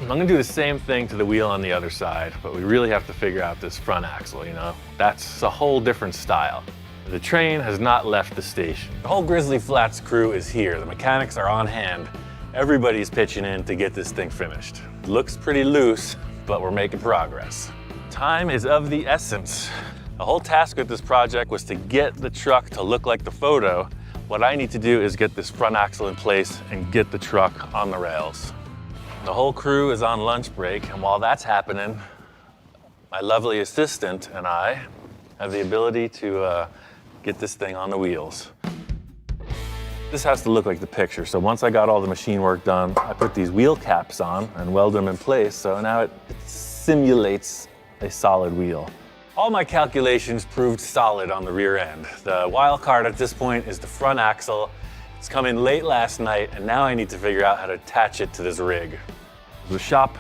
I'm gonna do the same thing to the wheel on the other side, but we really have to figure out this front axle, you know? That's a whole different style. The train has not left the station. The whole Grizzly Flats crew is here. The mechanics are on hand. Everybody's pitching in to get this thing finished. It looks pretty loose, but we're making progress. Time is of the essence. The whole task with this project was to get the truck to look like the photo. What I need to do is get this front axle in place and get the truck on the rails. The whole crew is on lunch break, and while that's happening, my lovely assistant and I have the ability to get this thing on the wheels. This has to look like the picture. So once I got all the machine work done, I put these wheel caps on and weld them in place. So now it simulates a solid wheel. All my calculations proved solid on the rear end. The wild card at this point is the front axle. It's come in late last night, and now I need to figure out how to attach it to this rig. There's a shop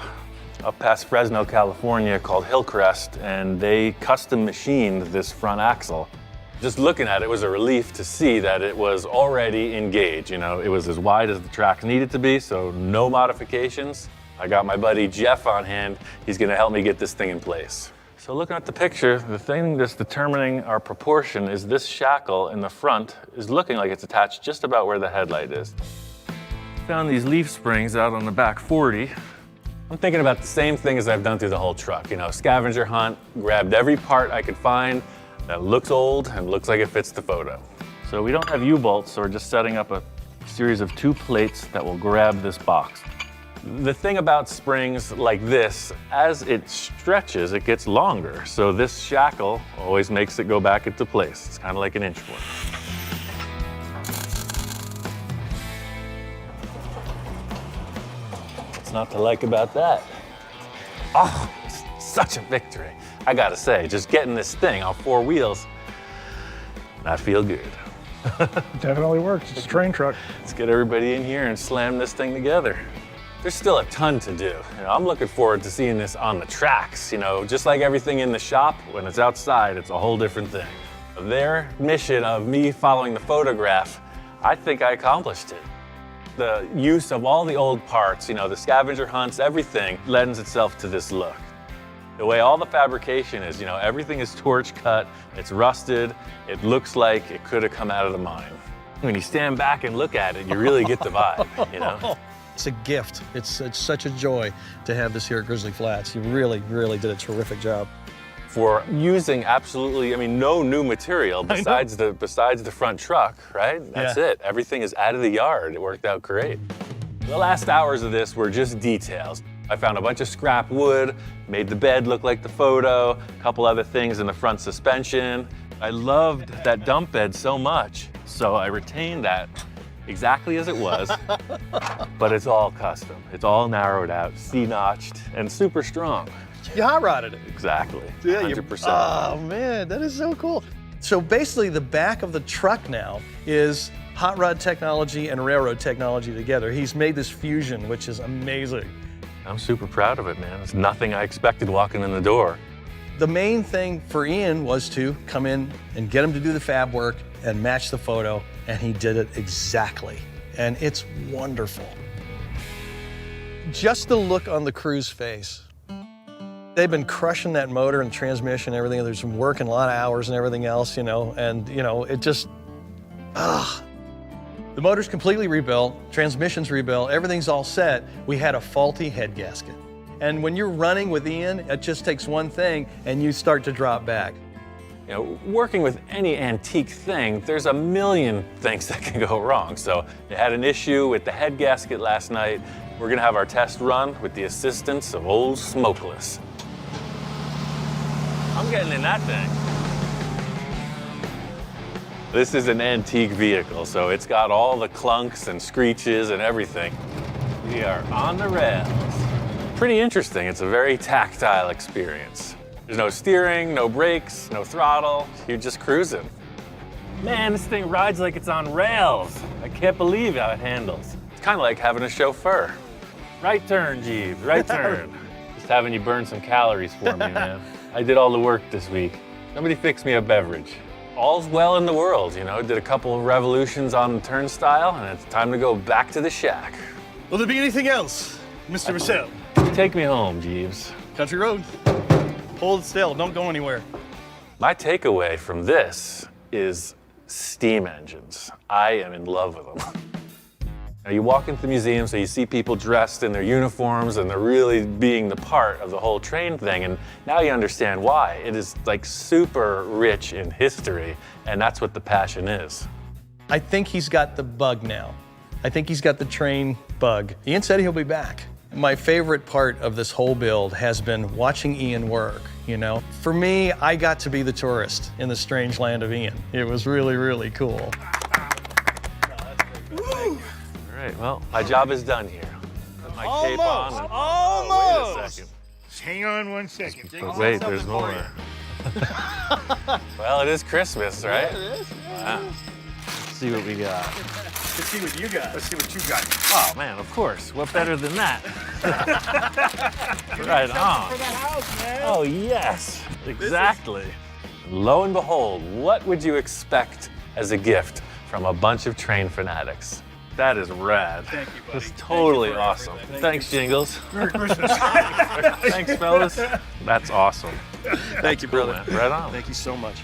up past Fresno, California called Hillcrest, and they custom machined this front axle. Just looking at it was a relief to see that it was already engaged. You know, it was as wide as the track needed to be, so no modifications. I got my buddy Jeff on hand. He's gonna help me get this thing in place. So looking at the picture, the thing that's determining our proportion is this shackle in the front is looking like it's attached just about where the headlight is. Found these leaf springs out on the back 40. I'm thinking about the same thing as I've done through the whole truck. You know, scavenger hunt, grabbed every part I could find that looks old and looks like it fits the photo. So we don't have U-bolts, so we're just setting up a series of 2 plates that will grab this box. The thing about springs like this, as it stretches, it gets longer. So this shackle always makes it go back into place. It's kind of like an inch board. What's not to like about that? Oh, it's such a victory. I gotta say, just getting this thing on 4 wheels, I feel good. Definitely works. It's a train truck. Let's get everybody in here and slam this thing together. There's still a ton to do. You know, I'm looking forward to seeing this on the tracks. You know, just like everything in the shop, when it's outside, it's a whole different thing. Their mission of me following the photograph, I think I accomplished it. The use of all the old parts, you know, the scavenger hunts, everything lends itself to this look. The way all the fabrication is, you know, everything is torch cut, it's rusted, it looks like it could have come out of the mine. When you stand back and look at it, you really get the vibe, you know? It's a gift. It's such a joy to have this here at Grizzly Flats. You really, really did a terrific job. For using absolutely, I mean, no new material besides the front truck, right? That's it. Everything is out of the yard. It worked out great. The last hours of this were just details. I found a bunch of scrap wood, made the bed look like the photo, a couple other things in the front suspension. I loved that dump bed so much, so I retained that exactly as it was, but it's all custom. It's all narrowed out, C-notched, and super strong. You hot rodded it. Exactly, Yeah, 100%. Oh man, that is so cool. So basically the back of the truck now is hot rod technology and railroad technology together. He's made this fusion, which is amazing. I'm super proud of it, man. It's nothing I expected walking in the door. The main thing for Ian was to come in and get him to do the fab work and match the photo, and he did it exactly. And it's wonderful. Just the look on the crew's face. They've been crushing that motor and transmission and everything. There's been working a lot of hours and everything else, you know, and you know, it just, The motor's completely rebuilt, transmission's rebuilt, everything's all set. We had a faulty head gasket. And when you're running with Ian, it just takes one thing and you start to drop back. You know, working with any antique thing, there's a million things that can go wrong. So they had an issue with the head gasket last night. We're gonna have our test run with the assistance of old Smokeless. I'm getting in that thing. This is an antique vehicle, so it's got all the clunks and screeches and everything. We are on the rails. Pretty interesting. It's a very tactile experience. There's no steering, no brakes, no throttle. You're just cruising. Man, this thing rides like it's on rails. I can't believe how it handles. It's kind of like having a chauffeur. Right turn, Jeeves, right turn. Just having you burn some calories for me, man. I did all the work this week. Somebody fix me a beverage. All's well in the world, you know. Did a couple of revolutions on the turnstile, and it's time to go back to the shack. Will there be anything else, Mr. Marcel? Take me home, Jeeves. Country road. Hold still, don't go anywhere. My takeaway from this is steam engines. I am in love with them. Now, you walk into the museum, so you see people dressed in their uniforms, and they're really being the part of the whole train thing, and now you understand why. It is like super rich in history, and that's what the passion is. I think he's got the bug now. I think he's got the train bug. Ian said he'll be back. My favorite part of this whole build has been watching Ian work, you know. For me, I got to be the tourist in the strange land of Ian. It was really, really cool. All right, well, my job is done here. Put my cape on. And, oh, wait a second. Just hang on 1 second. But wait, there's more. Well, it is Christmas, right? Yeah, it is. Wow. Let's see what we got. Let's see what you got. Let's see what you got. Oh, man, of course. What better than that? Right on. For that house, man. Oh, yes. Exactly. Lo and behold, what would you expect as a gift from a bunch of train fanatics? That is rad. Thank you, buddy. That's totally awesome. Thanks, Jingles. Merry Christmas. Thanks, fellas. That's awesome. Thank you, brother. Right on. Thank you so much.